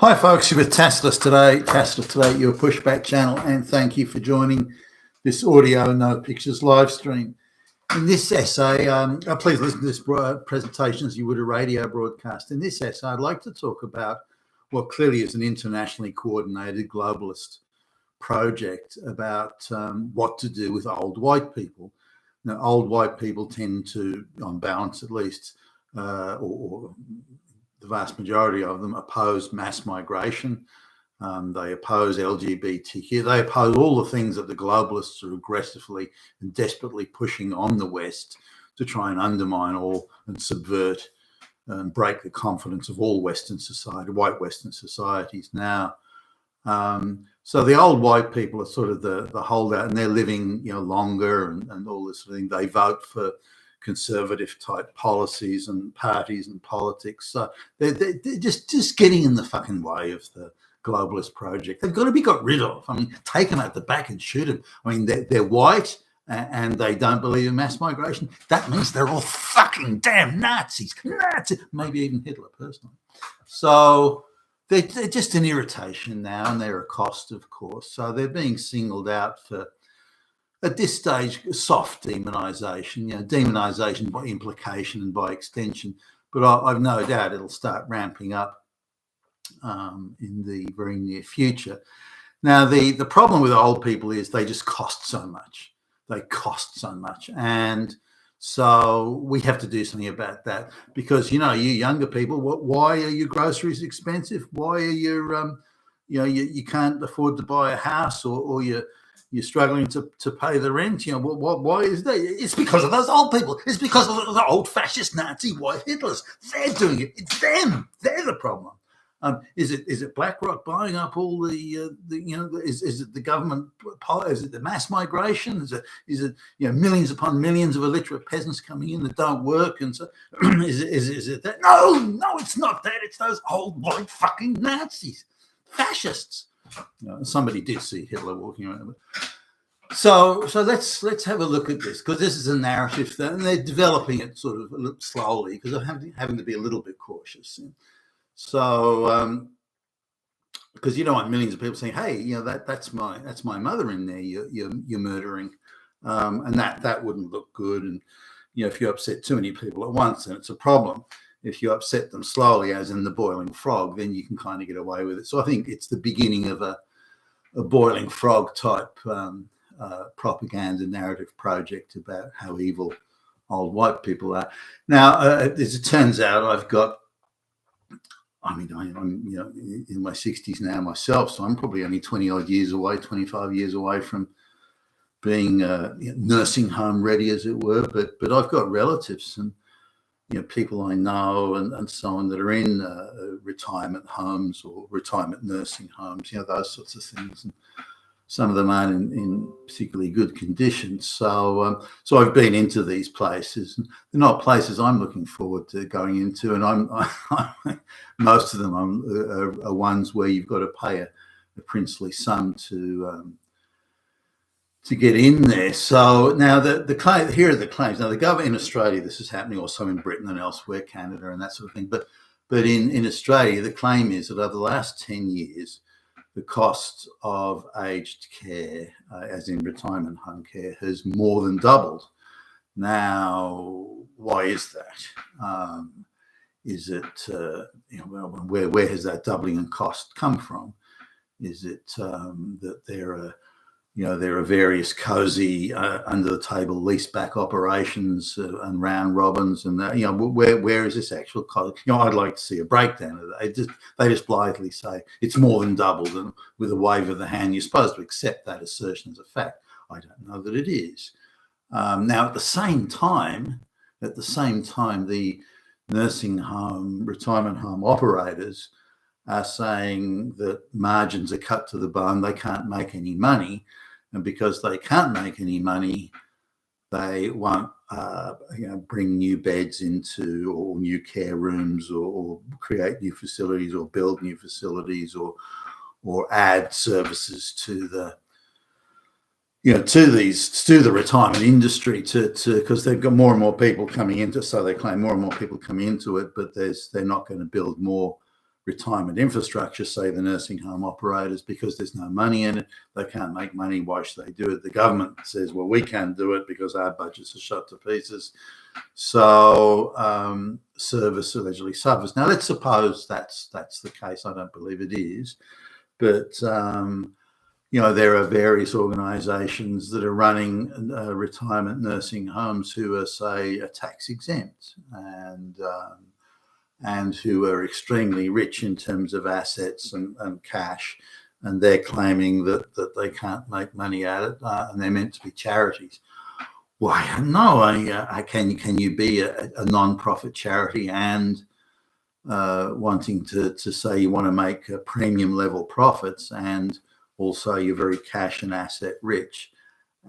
Hi folks, you're with Tacitus today, your pushback channel, and thank you for joining this audio no pictures live stream. In this essay, please listen to this presentation as you would a radio broadcast. In this essay, I'd like to talk about what clearly is an internationally coordinated globalist project about what to do with old white people. Now, old white people tend to, on balance at least, or the vast majority of them oppose mass migration. They oppose LGBTQ. They oppose all the things that the globalists are aggressively and desperately pushing on the West to try and undermine all and subvert and break the confidence of all Western society, white Western societies now. So the old white people are sort of the holdout, and they're living, longer and all this sort of thing. They vote for conservative type policies and parties and politics. So they're just getting in the fucking way of the globalist project. They've got to be got rid of. I mean, take them out the back and shoot them. I mean, they're white and they don't believe in mass migration. That means they're all fucking damn Nazis. Maybe even Hitler personally. So they're just an irritation now, and they're a cost, of course. So they're being singled out for, at this stage, soft demonization, demonization by implication and by extension. But I've no doubt it'll start ramping up in the very near future. Now, the problem with old people is they just cost so much. They cost so much. And so we have to do something about that because, you younger people, why are your groceries expensive? Why are you can't afford to buy a house or you're struggling to pay the rent? Why is that? It's because of those old people. It's because of the old fascist Nazi white Hitlers. They're doing it. It's them. They're the problem. Is it BlackRock buying up all the is it the government? Is it the mass migration? Is it millions upon millions of illiterate peasants coming in that don't work? And so is it that? No, it's not that. It's those old white fucking Nazis, fascists. Somebody did see Hitler walking around. So let's have a look at this, because this is a narrative and they're developing it sort of a little slowly because I'm having to be a little bit cautious. So because you don't want millions of people saying, "Hey, that's my mother in there. You're murdering," and that wouldn't look good. And if you upset too many people at once, then it's a problem. If you upset them slowly, as in the boiling frog, then you can kind of get away with it. So I think it's the beginning of a boiling frog type propaganda narrative project about how evil old white people are. Now, as it turns out, I'm in my 60s now myself, so I'm probably only 25 years away from being nursing home ready, as it were. But I've got relatives and people I know and so on that are in retirement homes or retirement nursing homes, those sorts of things. And some of them aren't in particularly good condition. So I've been into these places. They're not places I'm looking forward to going into, and most of them are ones where you've got to pay a princely sum to get in there. So now here are the claims. Now the government in Australia, this is happening also in Britain and elsewhere, Canada and that sort of thing. But in Australia, the claim is that over the last 10 years, the cost of aged care, as in retirement home care, has more than doubled. Now, why is that? Is it, where has that doubling in cost come from? Is it that there are various cozy under the table leaseback operations and round robins and that, where is this actual cost? I'd like to see a breakdown of that. They just blithely say it's more than doubled, and with a wave of the hand, you're supposed to accept that assertion as a fact. I don't know that it is. Now, at the same time, the nursing home, retirement home operators are saying that margins are cut to the bone. They can't make any money. And because they can't make any money, they won't bring new beds into, or new care rooms, or create new facilities, or build new facilities, or add services to the the retirement industry because they've got more and more people coming into. So they claim more and more people coming into it, but they're not going to build more retirement infrastructure, say the nursing home operators, because there's no money in it. They can't make money. Why should they do it? The government says, well, we can't do it because our budgets are shot to pieces. So service allegedly suffers. Now, let's suppose that's the case. I don't believe it is. But, there are various organisations that are running retirement nursing homes who are, say, tax exempt and who are extremely rich in terms of assets and cash, and they're claiming that they can't make money at it, and they're meant to be charities. Why, no, can you be a non-profit charity and wanting to say you want to make premium level profits, and also you're very cash and asset rich,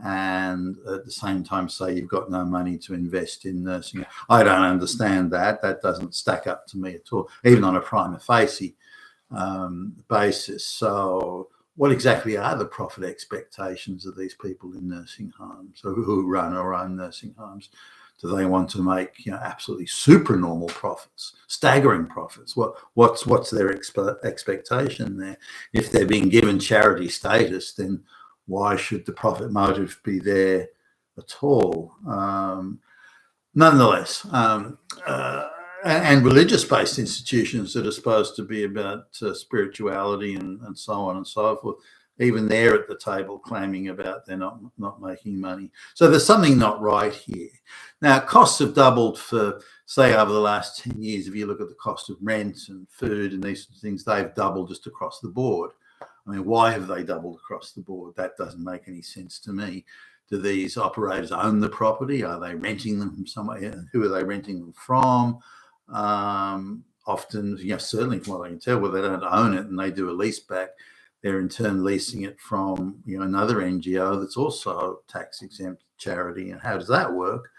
and at the same time say you've got no money to invest in nursing? I don't understand that. That doesn't stack up to me at all, even on a prima facie basis. So what exactly are the profit expectations of these people in nursing homes, or who run or own nursing homes? Do they want to make absolutely supernormal profits, staggering profits? What's their expectation there? If they're being given charity status, then why should the profit motive be there at all? Nonetheless, and religious-based institutions that are supposed to be about spirituality and so on and so forth, even they're at the table claiming about they're not making money. So there's something not right here. Now, costs have doubled for, say, over the last 10 years. If you look at the cost of rent and food and these things, they've doubled just across the board. I mean, why have they doubled across the board? That doesn't make any sense to me. Do these operators own the property? Are they renting them from somewhere? And who are they renting them from? Often, certainly from what I can tell, well, they don't own it and they do a lease back. They're in turn leasing it from another NGO that's also tax exempt charity. And how does that work?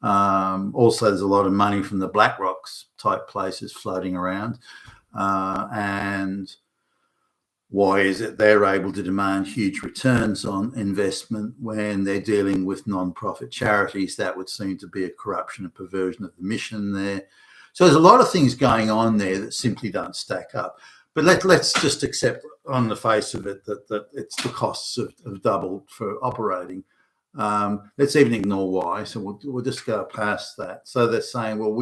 Also, there's a lot of money from the BlackRock's type places floating around. And why is it they're able to demand huge returns on investment when they're dealing with non-profit charities? That would seem to be a corruption and perversion of the mission there. So there's a lot of things going on there that simply don't stack up. But let's just accept on the face of it that it's the costs have doubled for operating. Let's even ignore why. So we'll just go past that. So they're saying, well,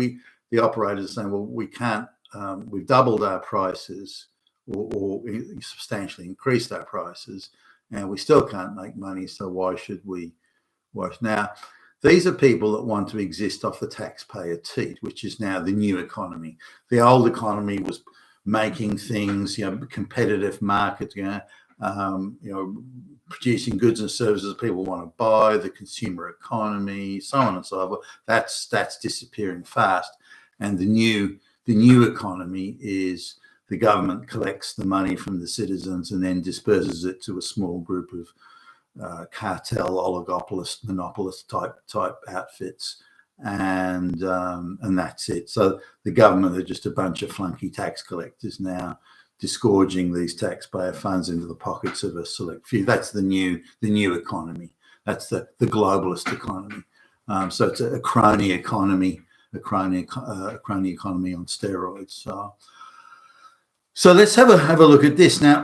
the operators are saying, well, we can't. We've doubled our prices or substantially increased our prices, and we still can't make money. So why should we? Now, these are people that want to exist off the taxpayer teat, which is now the new economy. The old economy was making things, competitive market, producing goods and services people want to buy, the consumer economy, so on and so forth. That's disappearing fast. And the new economy is the government collects the money from the citizens and then disperses it to a small group of cartel, oligopolist, monopolist type outfits. And that's it. So the government are just a bunch of flunky tax collectors now, disgorging these taxpayer funds into the pockets of a select few. That's the new economy. That's the globalist economy. So it's a crony economy, a crony economy on steroids. So let's have a look at this now.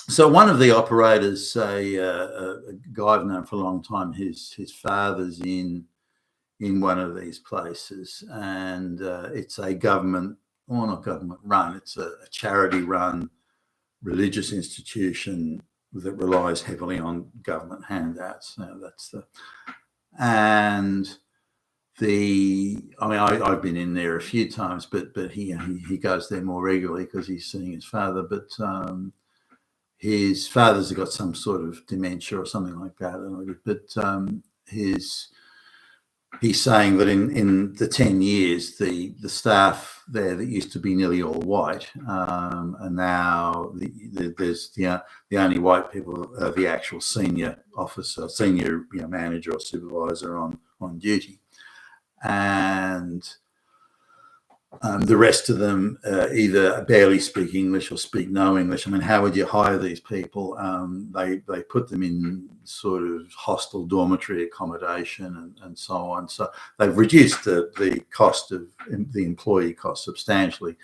So one of the operators, a guy I've known for a long time, his father's in one of these places, and it's a government, or not government run, it's a charity run religious institution that relies heavily on government handouts. I've been in there a few times, but he goes there more regularly because he's seeing his father. But his father's got some sort of dementia or something like that. But he's saying that in the 10 years, the staff there that used to be nearly all white, and now there's the only white people are the actual senior officer, senior manager or supervisor on duty, and the rest of them either barely speak English or speak no English. I mean, how would you hire these people? They put them in sort of hostel dormitory accommodation and so on. So they've reduced the cost of the employee cost substantially.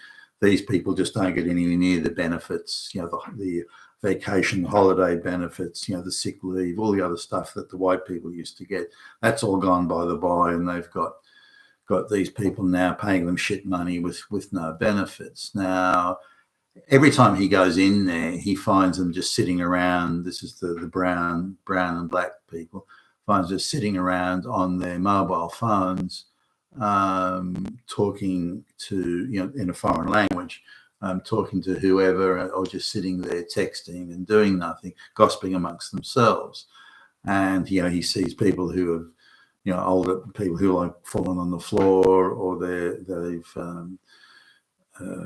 these people just don't get anywhere near the benefits, the vacation, holiday benefits, the sick leave, all the other stuff that the white people used to get. That's all gone by the by, and they've got these people now paying them shit money with no benefits. Now, every time he goes in there, he finds them just sitting around. This is the brown and black people, finds them sitting around on their mobile phones, talking to, in a foreign language, talking to whoever, or just sitting there texting and doing nothing, gossiping amongst themselves. And, he sees people who have, older people who are like fallen on the floor, or they've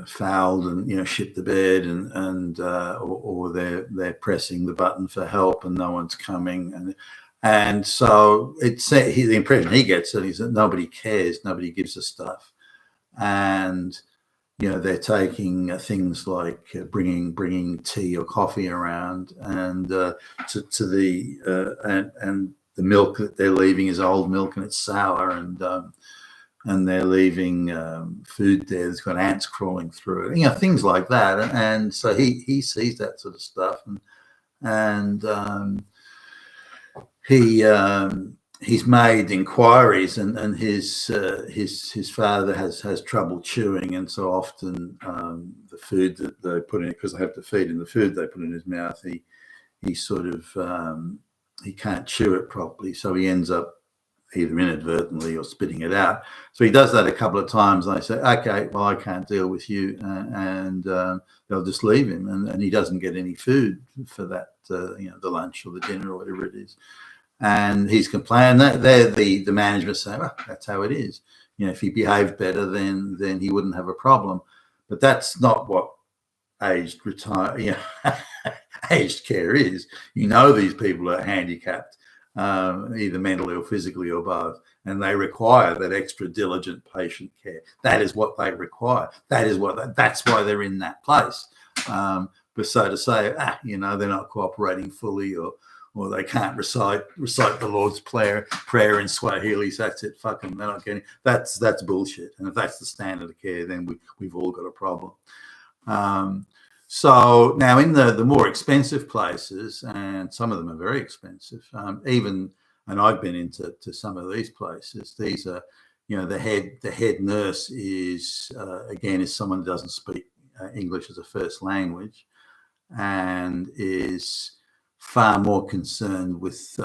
fouled and, shit the bed, or they're pressing the button for help and no one's coming. And so the impression he gets is that nobody cares, nobody gives a stuff. And, they're taking things like bringing tea or coffee around, and to the milk that they're leaving is old milk and it's sour, and they're leaving food there that's got ants crawling through it, things like that. And so he sees that sort of stuff, and he's made inquiries, and his father has trouble chewing, and so often the food that they put in, because they have to feed him the food they put in his mouth, he sort of he can't chew it properly, so he ends up either inadvertently or spitting it out. So he does that a couple of times, and they say, okay, well, I can't deal with you, and they'll just leave him, and he doesn't get any food for that, the lunch or the dinner or whatever it is. And he's complaining that the management say, well, that's how it is. If he behaved better, then he wouldn't have a problem. But that's not what aged care is. These people are handicapped, either mentally or physically or both, and they require that extra diligent patient care. That is what they require. That's why they're in that place. But so to say, they're not cooperating fully, or they can't recite the Lord's prayer in Swahili, so that's it. Fucking, they're not getting. That's bullshit. And if that's the standard of care, then we've all got a problem. So now in the more expensive places, and some of them are very expensive, and I've been into some of these places. These are, the head nurse is someone who doesn't speak English as a first language, and is far more concerned with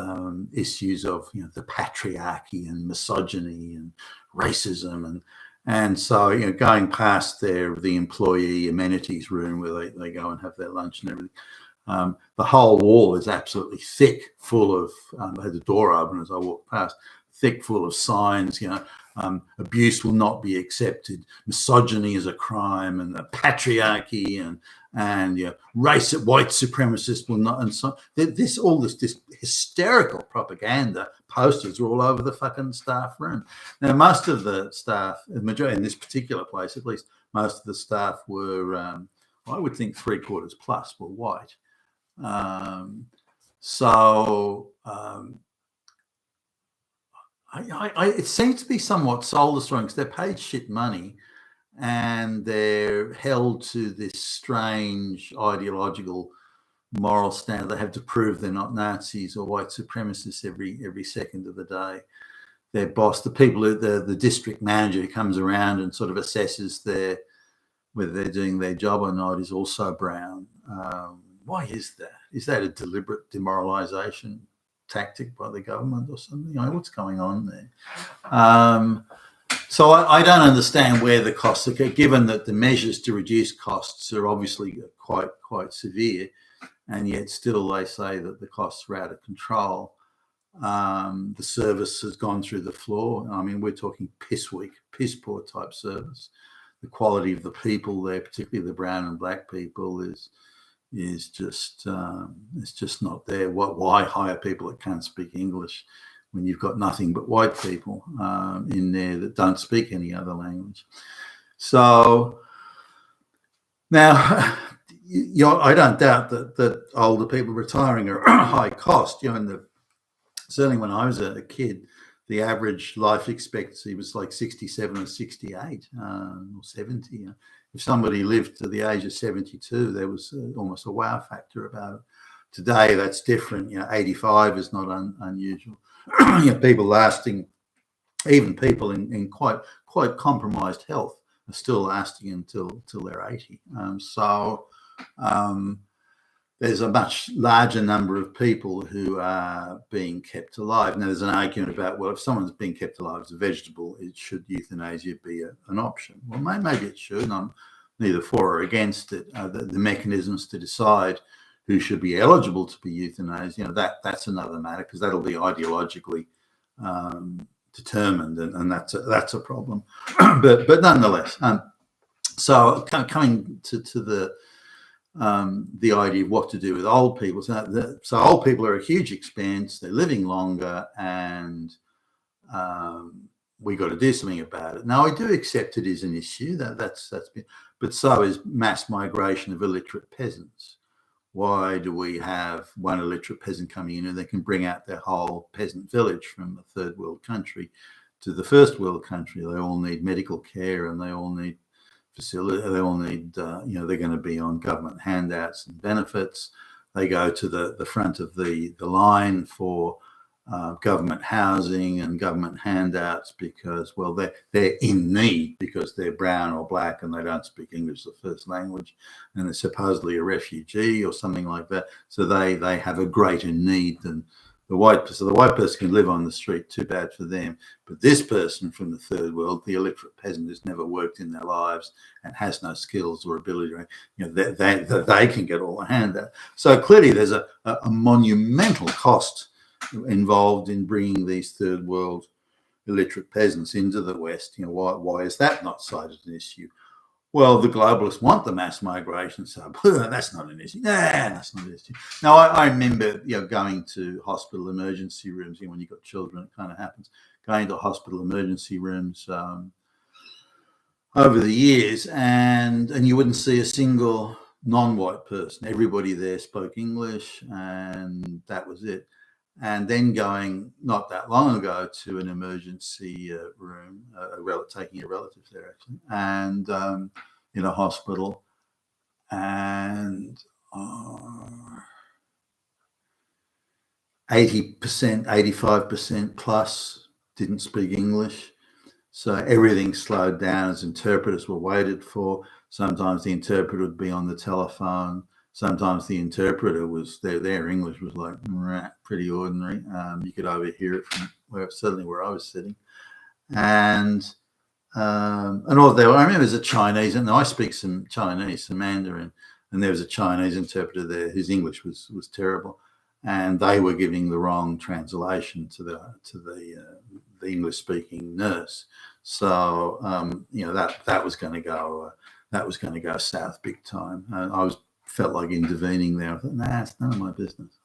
issues of the patriarchy and misogyny and racism, and so going past the employee amenities room where they go and have their lunch and everything, the whole wall is absolutely thick full of I had the door open as I walked past, thick full of signs, abuse will not be accepted, misogyny is a crime, and the patriarchy and race, white supremacists will not, and so this hysterical propaganda posters are all over the fucking staff room. Now, most of the staff, the majority in this particular place, at least, most of the staff were, I would think 3/4 plus were white. It seems to be somewhat soul destroying, because they're paid shit money, and they're held to this strange ideological moral standard. They have to prove they're not Nazis or white supremacists every second of the day. Their boss, the district manager who comes around and sort of assesses whether they're doing their job or not, is also brown. Why is that? Is that a deliberate demoralization tactic by the government or something? What's going on there? So I don't understand where the costs are, given that the measures to reduce costs are obviously quite severe, and yet still they say that the costs are out of control. The service has gone through the floor. I mean, we're talking piss poor type service. The quality of the people there, particularly the brown and black people, is just it's just not there. Why hire people that can't speak English when you've got nothing but white people in there that don't speak any other language? So now, I don't doubt that older people retiring are high cost. Certainly when I was a kid, the average life expectancy was like 67 or 68 or 70. If somebody lived to the age of 72, there was almost a wow factor about it. Today, that's different. 85 is not unusual. People lasting, even people in quite compromised health, are still lasting until they're 80. There's a much larger number of people who are being kept alive. Now, there's an argument about, well, if someone's being kept alive as a vegetable, should euthanasia be an option? Well, maybe it should. I'm neither for or against it. The mechanisms to decide who should be eligible to be euthanized, that's another matter, because that'll be ideologically determined, and that's a problem. but nonetheless, so coming to the idea of what to do with old people. So old people are a huge expense. They're living longer, and we got to do something about it. Now, I do accept it is an issue. But so is mass migration of illiterate peasants. Why do we have one illiterate peasant coming in and they can bring out their whole peasant village from a third world country to the first world country? They all need medical care, and they all need facility. They all need, they're going to be on government handouts and benefits. They go to the front of the line for government housing and government handouts because, well, they're in need because they're brown or black and they don't speak English as the first language, and they're supposedly a refugee or something like that. So they have a greater need than the white person. So the white person can live on the street, too bad for them. But this person from the third world, the illiterate peasant who's never worked in their lives and has no skills or ability, they can get all the handout. So clearly there's a monumental cost involved in bringing these third world illiterate peasants into the West. Why is that not cited as an issue? Well, the globalists want the mass migration, so that's not an issue. That's not an issue. Now, I remember, going to hospital emergency rooms. When you've got children, it kind of happens. Going to hospital emergency rooms over the years, and you wouldn't see a single non-white person. Everybody there spoke English, and that was it. And then going not that long ago to an emergency room, taking a relative there actually, and in a hospital, and 80%, 85% plus didn't speak English. So everything slowed down as interpreters were waited for. Sometimes the interpreter would be on the telephone. Sometimes the interpreter was their English was like pretty ordinary. You could overhear it from where I was sitting, and all there. I remember there's a Chinese, and I speak some Chinese, some Mandarin, and there was a Chinese interpreter there whose English was terrible, and they were giving the wrong translation to the English speaking nurse. So that was going to go south big time. I felt like intervening there. I thought, it's none of my business.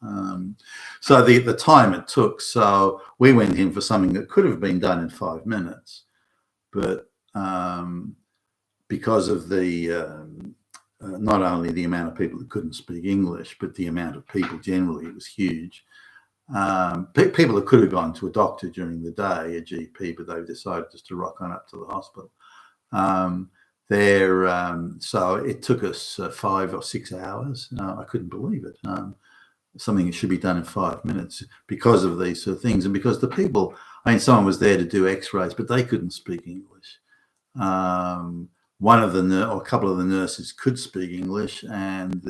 So the time it took, so we went in for something that could have been done in 5 minutes, but because of the not only the amount of people that couldn't speak English, but the amount of people generally, it was huge. People that could have gone to a doctor during the day, a GP, but they decided just to rock on up to the hospital. So it took us 5 or 6 hours. I couldn't believe it. Something that should be done in 5 minutes because of these sort of things, and because the people. Someone was there to do X-rays, but they couldn't speak English. One of or a couple of the nurses could speak English, and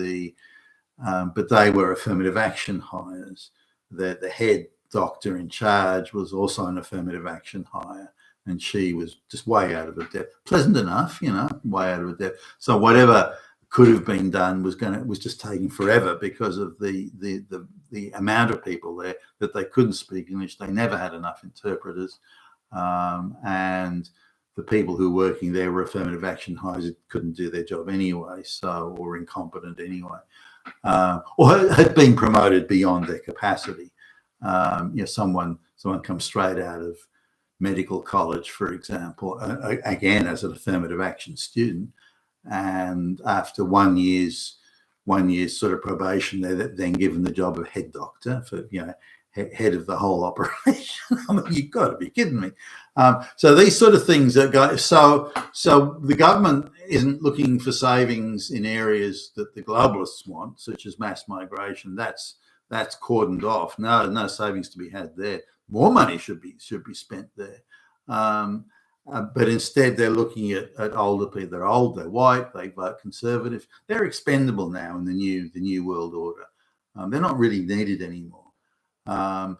but they were affirmative action hires. The head doctor in charge was also an affirmative action hire, and she was just way out of her depth. Pleasant enough, way out of her depth. So whatever could have been done was just taking forever because of the amount of people there that they couldn't speak English. They never had enough interpreters, and the people who were working there were affirmative action hires who couldn't do their job anyway, or were incompetent anyway, or had been promoted beyond their capacity. Someone comes straight out of medical college, for example, again as an affirmative action student, and after 1 year's sort of probation, they're then given the job of head doctor for head of the whole operation. I mean, you've got to be kidding me. So these sort of things that go. So the government isn't looking for savings in areas that the globalists want, such as mass migration. That's cordoned off. No savings to be had there. More money should be spent there. But instead, they're looking at older people. They're old, they're white, they vote Conservative. They're expendable now in the new world order. They're not really needed anymore. Other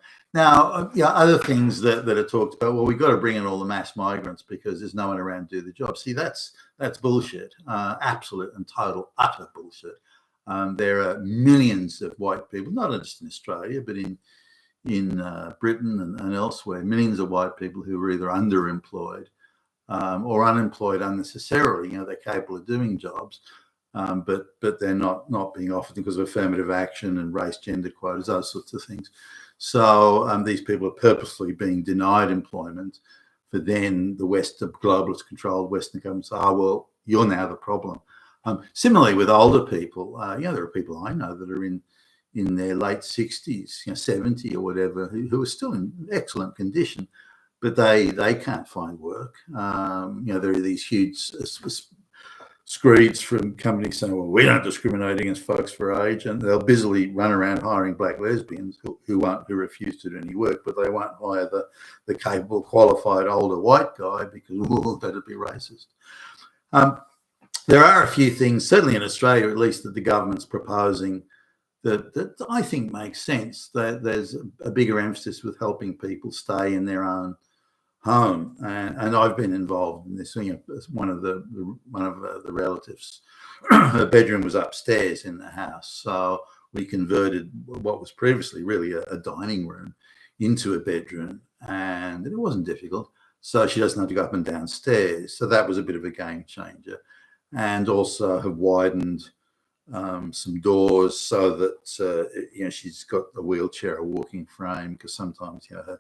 things that are talked about. Well, we've got to bring in all the mass migrants because there's no one around to do the job. See, that's bullshit. Absolute and total utter bullshit. There are millions of white people, not just in Australia, but in Britain and elsewhere, millions of white people who are either underemployed or unemployed unnecessarily. They're capable of doing jobs, but they're not being offered because of affirmative action and race, gender quotas, those sorts of things. So these people are purposely being denied employment. For then the globalist-controlled Western governments, well, you're now the problem. Similarly with older people, there are people I know that are in their late 60s, 70 or whatever, who are still in excellent condition, but they can't find work. There are these huge screeds from companies saying, well, we don't discriminate against folks for age, and they'll busily run around hiring black lesbians who refuse to do any work, but they won't hire the capable, qualified older white guy because that'd be racist. There are a few things, certainly in Australia at least, that the government's proposing that I think makes sense. That there's a bigger emphasis with helping people stay in their own home, and I've been involved in this. One of the relatives, her bedroom was upstairs in the house, so we converted what was previously really a dining room into a bedroom, and it wasn't difficult. So she doesn't have to go up and downstairs. So that was a bit of a game changer, and also have widened some doors so that she's got a wheelchair, a walking frame, because sometimes her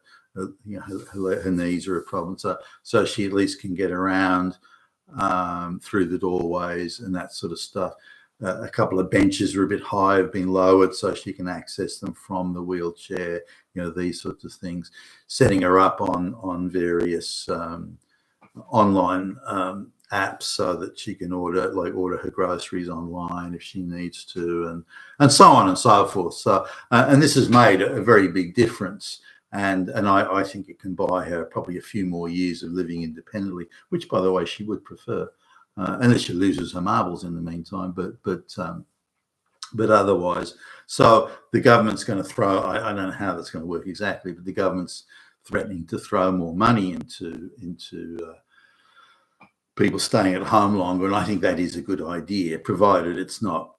knees are a problem. So she at least can get around through the doorways and that sort of stuff. A couple of benches are a bit high, have been lowered so she can access them from the wheelchair. These sorts of things. Setting her up on various online apps so that she can order her groceries online if she needs to, and so on and so forth. So and this has made a very big difference, and I think it can buy her probably a few more years of living independently, which by the way she would prefer, unless she loses her marbles in the meantime. But otherwise, so the government's going to throw, I don't know how that's going to work exactly, but the government's threatening to throw more money into people staying at home longer, and I think that is a good idea, provided it's not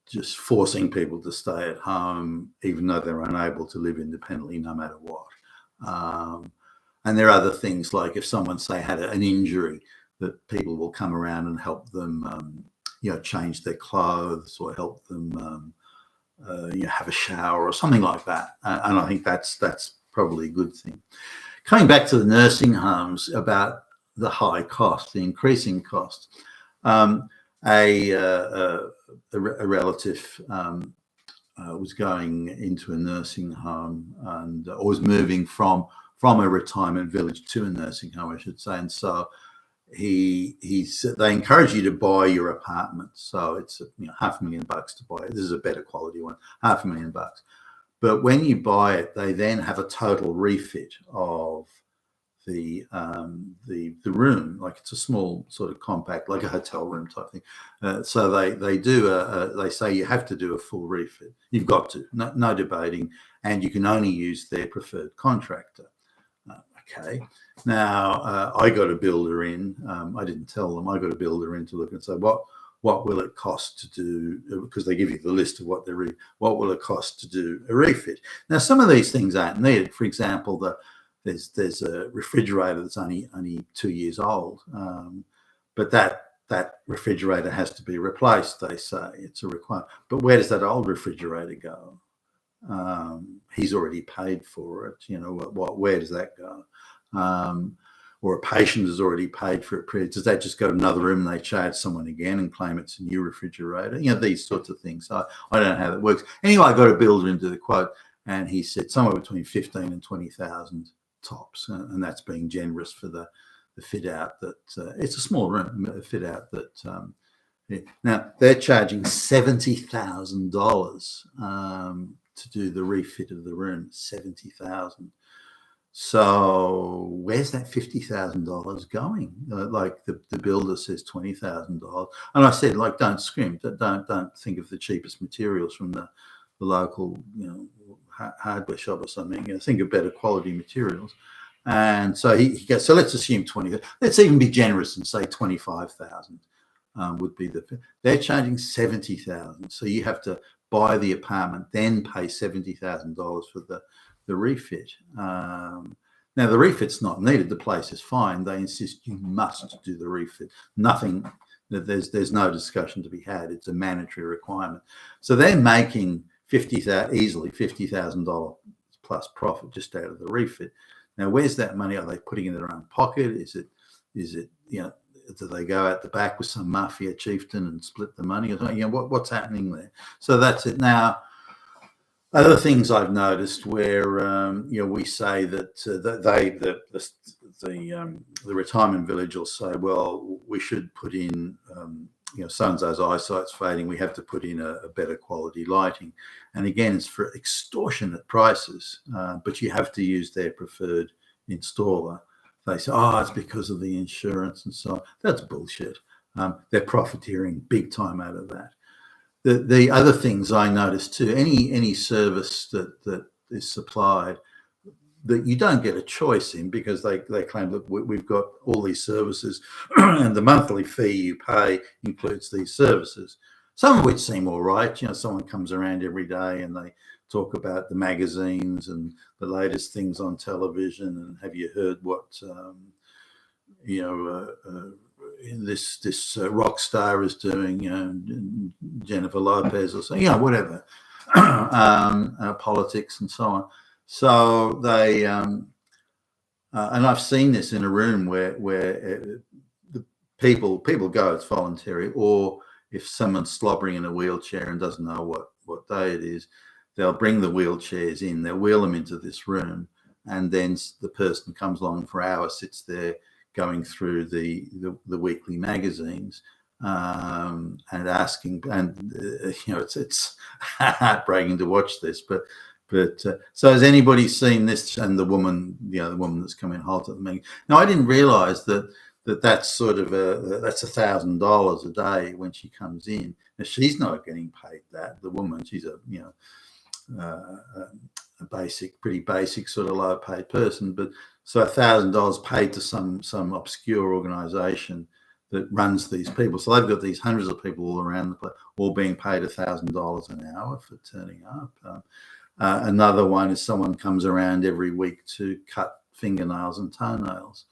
just forcing people to stay at home, even though they're unable to live independently, no matter what. And there are other things, like if someone, say, had an injury, that people will come around and help them, change their clothes or help them, have a shower or something like that. And I think that's probably a good thing. Coming back to the nursing homes, about the high cost, the increasing cost. A relative was going into a nursing home and was moving from a retirement village to a nursing home, I should say. And so he said they encourage you to buy your apartment. So it's $500,000 to buy it. This is a better quality one, $500,000. But when you buy it, they then have a total refit of the room, like it's a small sort of compact, like a hotel room type thing. So they do they say you have to do a full refit. You've got to, no debating, and you can only use their preferred contractor. Okay. Now I got a builder in. I didn't tell them. I got a builder in to look and say what will it cost to do, because they give you the list of what will it cost to do a refit. Now some of these things aren't needed. For example, there's a refrigerator that's only 2 years old, but that refrigerator has to be replaced. They say it's a requirement. But where does that old refrigerator go? He's already paid for it. Where does that go? Or a patient has already paid for it. Does that just go to another room and they charge someone again and claim it's a new refrigerator? These sorts of things. So I don't know how that works. Anyway, I got a builder into the quote, and he said somewhere between 15 and 20,000 tops, and that's being generous for the fit out. That it's a small room fit out. That yeah. Now they're charging $70,000 to do the refit of the room. 70,000. So where's that $50,000 going? Like the builder says $20,000, and I said, like, don't scrimp, don't think of the cheapest materials from the local, hardware shop or something. Think of better quality materials. And so he goes, so let's assume 20. Let's even be generous and say 25,000 would be they're charging 70,000. So you have to buy the apartment, then pay $70,000 for the refit. Now the refit's not needed. The place is fine. They insist you must do the refit. Nothing. There's no discussion to be had. It's a mandatory requirement. So they're making easily $50,000 plus profit just out of the refit. Now, where's that money? Are they putting it in their own pocket? Is it do they go out the back with some mafia chieftain and split the money? Or what's happening there? So that's it. Now, other things I've noticed where we say that the retirement village will say, well, we should put in so-and-so's eyesight's fading, we have to put in a better quality lighting. And again, it's for extortionate prices, but you have to use their preferred installer. They say, oh, it's because of the insurance and so on. That's bullshit. They're profiteering big time out of that. The other things I noticed too, any service that is supplied that you don't get a choice in, because they claim that we've got all these services and the monthly fee you pay includes these services, some of which seem all right. Someone comes around every day and they talk about the magazines and the latest things on television, and have you heard what this rock star is doing, Jennifer Lopez or something, whatever, politics and so on. So they, and I've seen this in a room where the people go, it's voluntary, or if someone's slobbering in a wheelchair and doesn't know what day it is, they'll bring the wheelchairs in, they'll wheel them into this room, and then the person comes along for hours, sits there going through the weekly magazines and asking, and it's heartbreaking to watch this, but so has anybody seen this? And the woman that's coming halt at the meeting. Now, I didn't realise that's sort of that's $1,000 a day when she comes in. Now, she's not getting paid that. The woman, she's a pretty basic sort of low paid person, but so $1,000 paid to some obscure organisation that runs these people. So they've got these hundreds of people all around the place, all being paid $1,000 an hour for turning up. Another one is someone comes around every week to cut fingernails and toenails,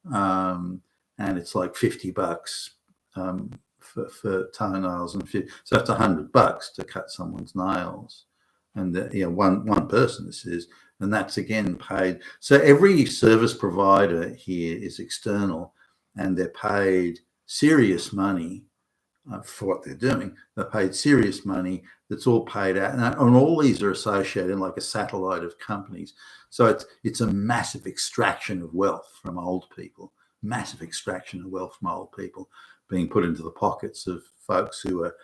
and it's like $50 for toenails, and so that's $100 to cut someone's nails. And one person this is, and that's again paid. So every service provider here is external, and they're paid serious money for what they're doing. They're paid serious money. That's all paid out, and all these are associated like a satellite of companies. So it's a massive extraction of wealth from old people. Massive extraction of wealth from old people being put into the pockets of folks who are,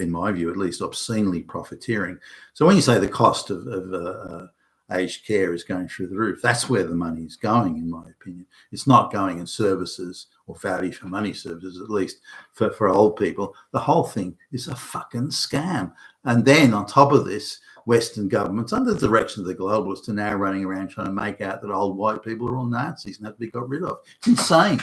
in my view, at least obscenely profiteering. So when you say the cost of aged care is going through the roof, that's where the money is going, in my opinion. It's not going in services or value for money services, at least for old people. The whole thing is a fucking scam. And then on top of this, Western governments, under the direction of the globalists, are now running around trying to make out that old white people are all Nazis and have to be got rid of. It's insane.